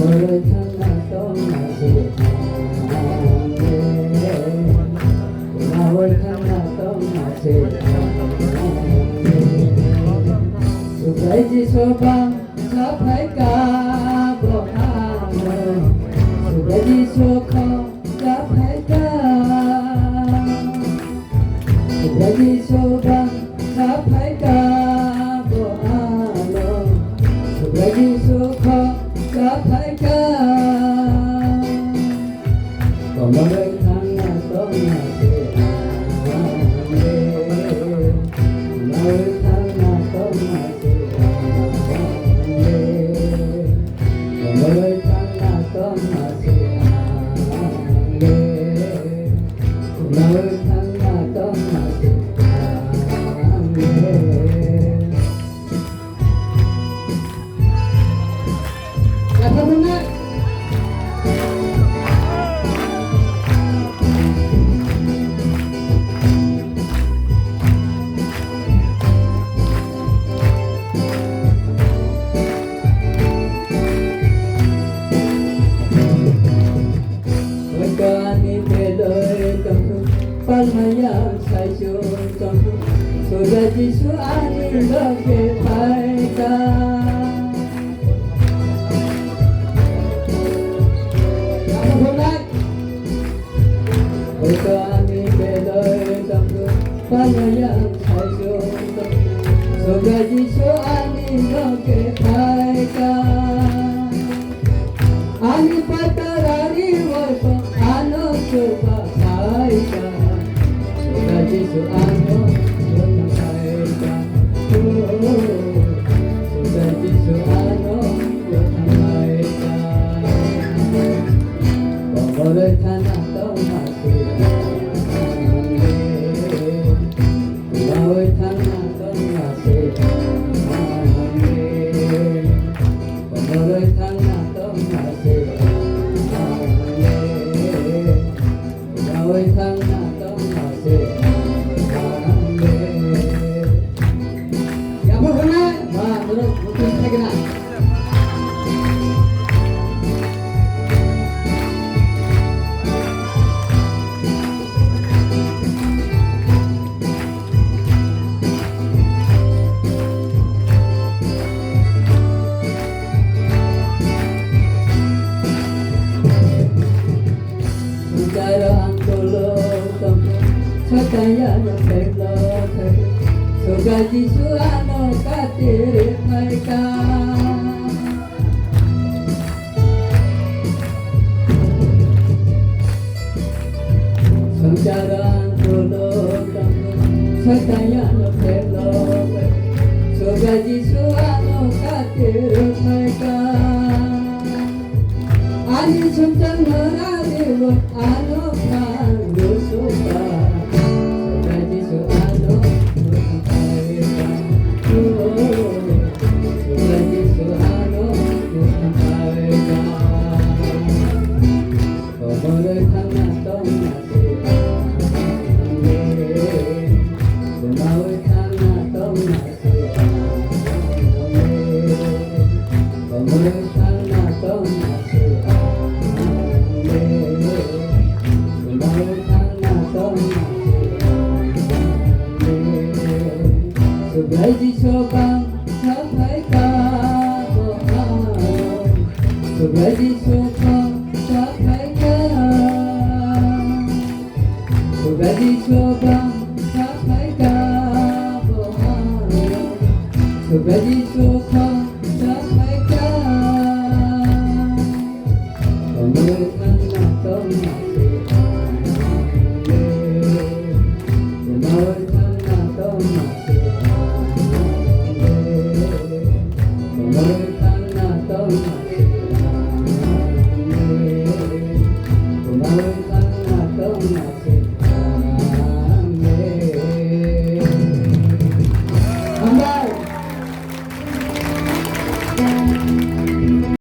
너를 찾았던 맛이 고마울 찾았던 맛이 두 가지 소방 잡할까 뭐하노 두 가지 소커 잡할까 두 가지 소방 잡할까 뭐하노 두 가지 소커 잡할까 고마울 찾았던 맛이 고마울 찾았던 맛이 너를 찾았던 맛이 너를 찾았던 맛이 자, 그러면 빨마야 사쇼던 소가지수 아니렇게 밝아 올까니 배덜던 빨마야 사쇼던 소가지수 아니렇게 밝아 아니 빠따라리 월서 안 어쩌가 밝아 소가지수 안어 못한 말까 소가지수 안어 못한 말까 너를 찾았던 맛이 너를 찾았던 맛이 너를 찾았던 맛이 너를 찾았던 맛이 Sakaya peklo sogajisu ano katir mereka Sancaran tulok sakaya peklo sogajisu ano katir mereka Ani suntang meradiwo ano kan dosuka 너를 찾았던 맛이 고마울 찾았던 맛이 너를 찾았던 맛이 고마울 찾았던 맛이 두 가지 소방 잡할까 뭐하노 두 가지 소방 소가지 소방 잡할까 뭐하노 소가지 소방